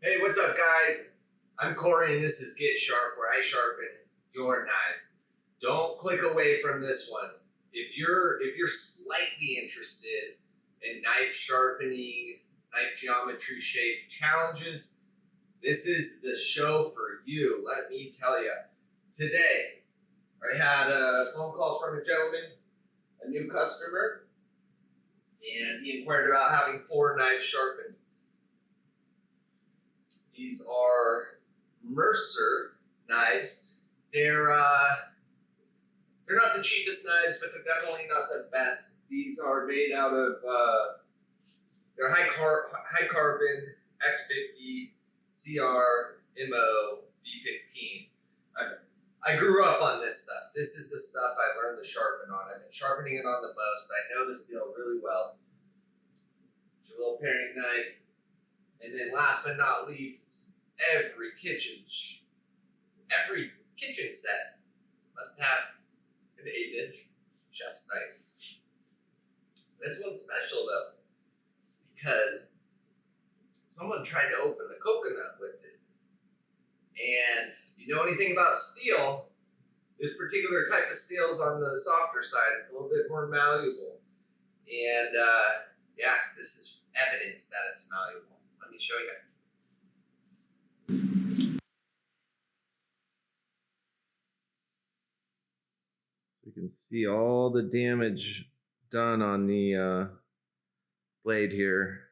Hey, what's up, guys? I'm Corey, and this is Get Sharp, where I sharpen your knives. Don't click away from this one. If you're slightly interested in knife sharpening, knife geometry, shape challenges, this is the show for you. Let me tell you. Today, I had a phone call from a gentleman, a new customer, and he inquired about having 4 knives sharpened. These are Mercer knives. They're not the cheapest knives, but they're definitely not the best. These are made out of they're high carbon X50 CR MO V15. I grew up on this stuff. This is the stuff I learned to sharpen on. I've been sharpening it on the most. I know the steel really well. It's your little paring knife. And then last but not least, every kitchen set must have an 8-inch chef's knife. This one's special though, because someone tried to open the coconut with it. And if you know anything about steel, this particular type of steel is on the softer side. It's a little bit more malleable. And yeah, this is evidence that it's malleable. Let me show you. So you can see all the damage done on the blade here.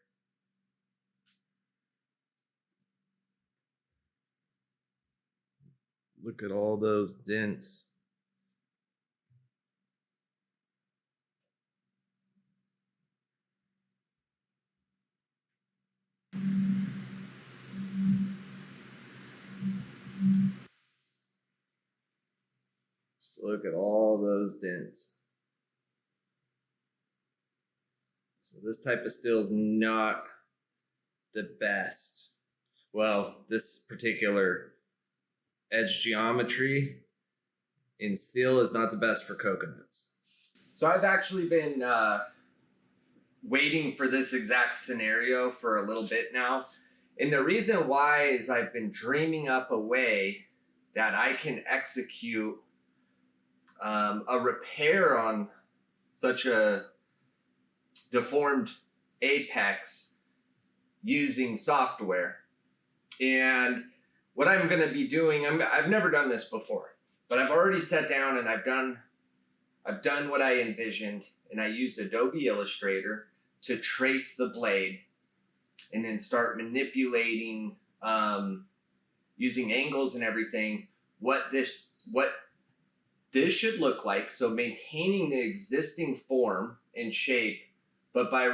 Look at all those dents. Just look at all those dents. So this type of steel is not the best. Well, this particular edge geometry in steel is not the best for coconuts. So I've actually been waiting for this exact scenario for a little bit now. And the reason why is I've been dreaming up a way that I can execute a repair on such a deformed apex using software. And what I'm going to be doing, I've never done this before, but I've already sat down and I've done what I envisioned, and I used Adobe Illustrator to trace the blade and then start manipulating using angles and everything what this should look like. So maintaining the existing form and shape, but by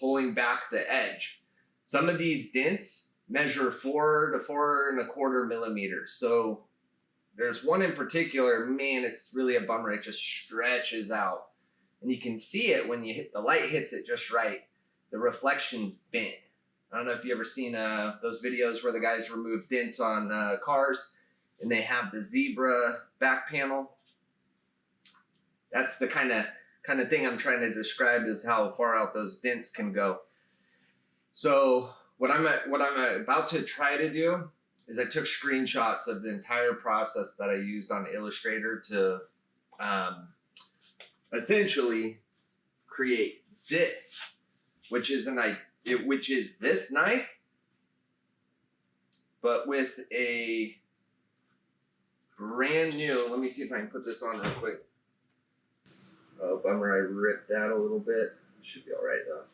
pulling back the edge. Some of these dents measure 4 to 4.25 millimeters. So there's one in particular, man, it's really a bummer. It just stretches out. And you can see it when the light hits it just right. The reflection's bent. I don't know if you ever seen those videos where the guys remove dents on cars and they have the zebra back panel. That's the kind of thing I'm trying to describe, is how far out those dents can go. So what I'm about to try to do is I took screenshots of the entire process that I used on Illustrator to essentially create this, which is this knife, but with a brand new. Let me see if I can put this on real quick. Oh, bummer, I ripped that a little bit. Should be all right though.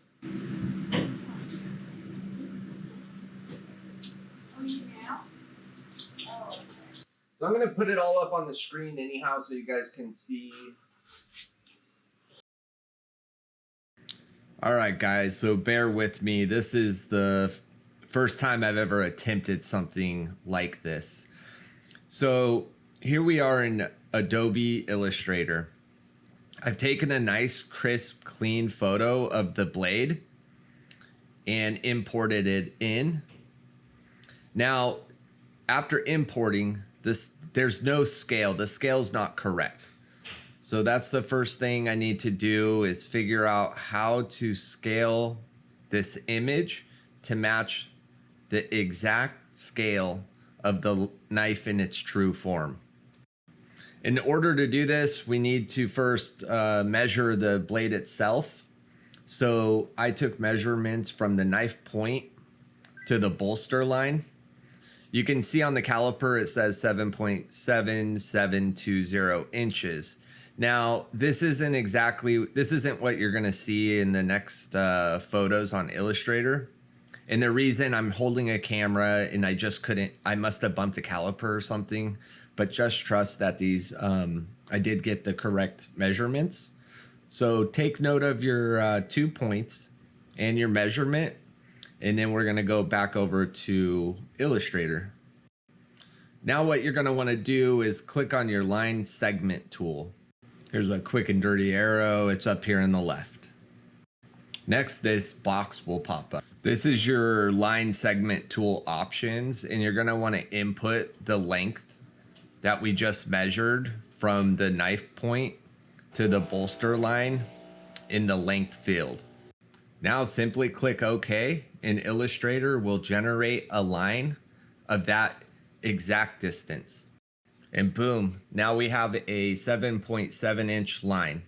So I'm going to put it all up on the screen anyhow so you guys can see. All right, guys, so bear with me. This is the first time I've ever attempted something like this. So here we are in Adobe Illustrator. I've taken a nice, crisp, clean photo of the blade and imported it in. Now, after importing this, there's no scale. The scale's not correct. So that's the first thing I need to do, is figure out how to scale this image to match the exact scale of the knife in its true form. In order to do this, we need to first measure the blade itself. So I took measurements from the knife point to the bolster line. You can see on the caliper it says 7.7720 inches. Now, this isn't what you're gonna see in the next photos on Illustrator. And the reason I'm holding a camera and I must have bumped a caliper or something, but just trust that these, I did get the correct measurements. So take note of your 2 points and your measurement, and then we're gonna go back over to Illustrator. Now what you're gonna wanna do is click on your line segment tool. Here's a quick and dirty arrow, it's up here on the left. Next, this box will pop up. This is your line segment tool options, and you're gonna wanna input the length that we just measured from the knife point to the bolster line in the length field. Now simply click OK, and Illustrator will generate a line of that exact distance. And boom, now we have a 7.7 inch line.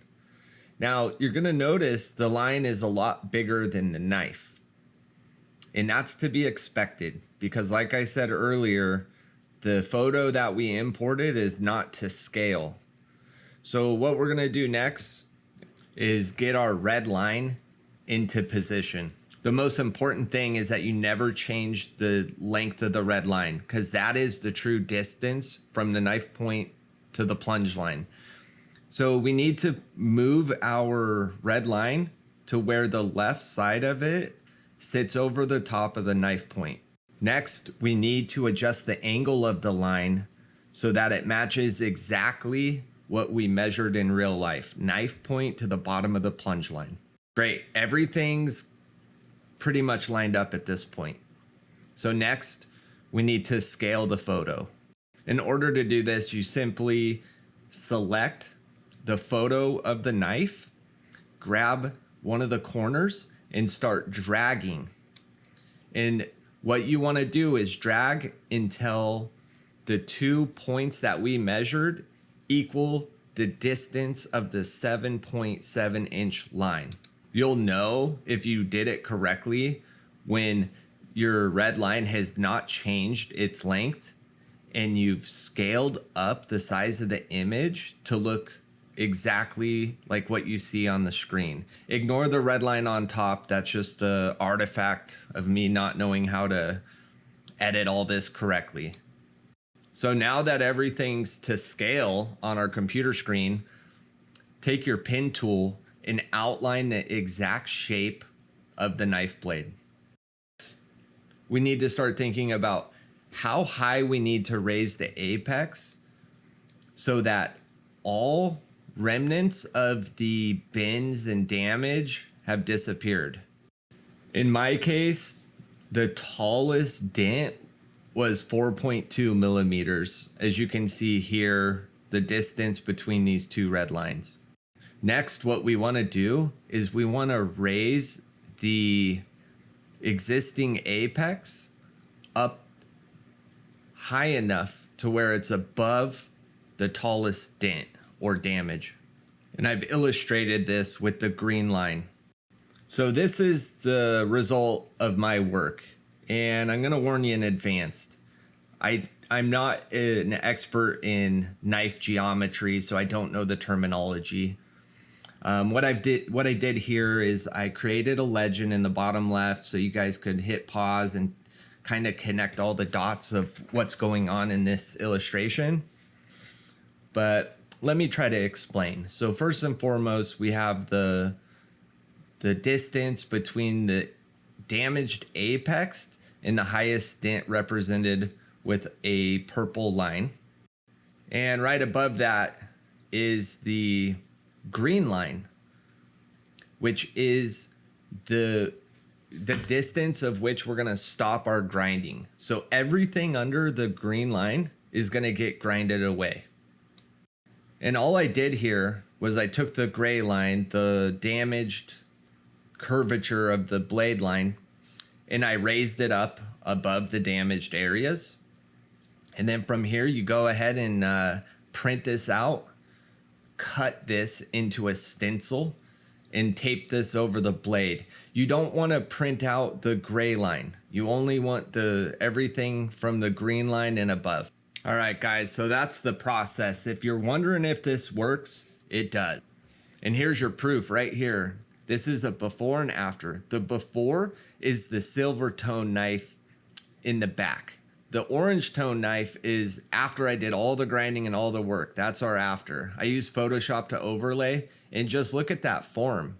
Now you're gonna notice the line is a lot bigger than the knife. And that's to be expected because like I said earlier, the photo that we imported is not to scale. So what we're gonna do next is get our red line into position. The most important thing is that you never change the length of the red line because that is the true distance from the knife point to the plunge line. So we need to move our red line to where the left side of it sits over the top of the knife point. Next, we need to adjust the angle of the line so that it matches exactly what we measured in real life, knife point to the bottom of the plunge line. Great, everything's pretty much lined up at this point. So next, we need to scale the photo. In order to do this, you simply select the photo of the knife, grab one of the corners, and start dragging. And what you want to do is drag until the 2 points that we measured equal the distance of the 7.7 inch line. You'll know if you did it correctly when your red line has not changed its length and you've scaled up the size of the image to look exactly like what you see on the screen. Ignore the red line on top. That's just an artifact of me not knowing how to edit all this correctly. So now that everything's to scale on our computer screen, take your pen tool and outline the exact shape of the knife blade. We need to start thinking about how high we need to raise the apex so that all remnants of the bends and damage have disappeared. In my case, the tallest dent was 4.2 millimeters. As you can see here, the distance between these two red lines. Next, what we want to do is we want to raise the existing apex up high enough to where it's above the tallest dent or damage. And I've illustrated this with the green line. So this is the result of my work. And I'm going to warn you in advance. I'm not an expert in knife geometry, so I don't know the terminology. What I did here is I created a legend in the bottom left so you guys could hit pause and kind of connect all the dots of what's going on in this illustration. But let me try to explain. So first and foremost, we have the distance between the damaged apex and the highest dent represented with a purple line. And right above that is the green line, which is the distance of which we're going to stop our grinding. So everything under the green line is going to get grinded away. And all I did here was I took the gray line, the damaged curvature of the blade line, and I raised it up above the damaged areas. And then from here, you go ahead and print this out, cut this into a stencil, and tape this over the blade. You don't want to print out the gray line. You only want everything from the green line and above. All right, guys, so that's the process. If you're wondering if this works, it does. And here's your proof right here. This is a before and after. The before is the silver tone knife in the back. The orange tone knife is after I did all the grinding and all the work. That's our after. I use Photoshop to overlay, and just look at that form.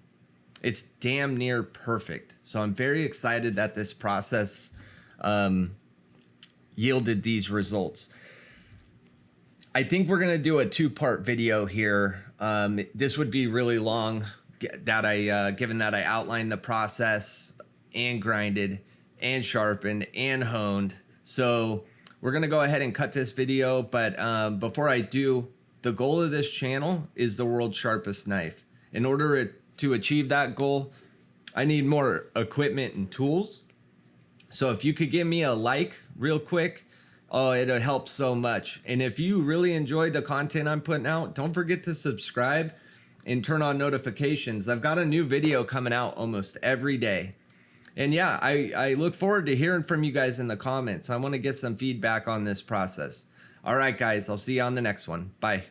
It's damn near perfect. So I'm very excited that this process yielded these results. I think we're gonna do a 2-part video here. This would be really long, given that I outlined the process and grinded and sharpened and honed. So we're gonna go ahead and cut this video, but before I do, the goal of this channel is the world's sharpest knife. In order to achieve that goal, I need more equipment and tools. So if you could give me a like real quick, oh, it'll help so much. And if you really enjoyed the content I'm putting out, don't forget to subscribe and turn on notifications. I've got a new video coming out almost every day. And yeah, I look forward to hearing from you guys in the comments. I want to get some feedback on this process. All right, guys, I'll see you on the next one. Bye.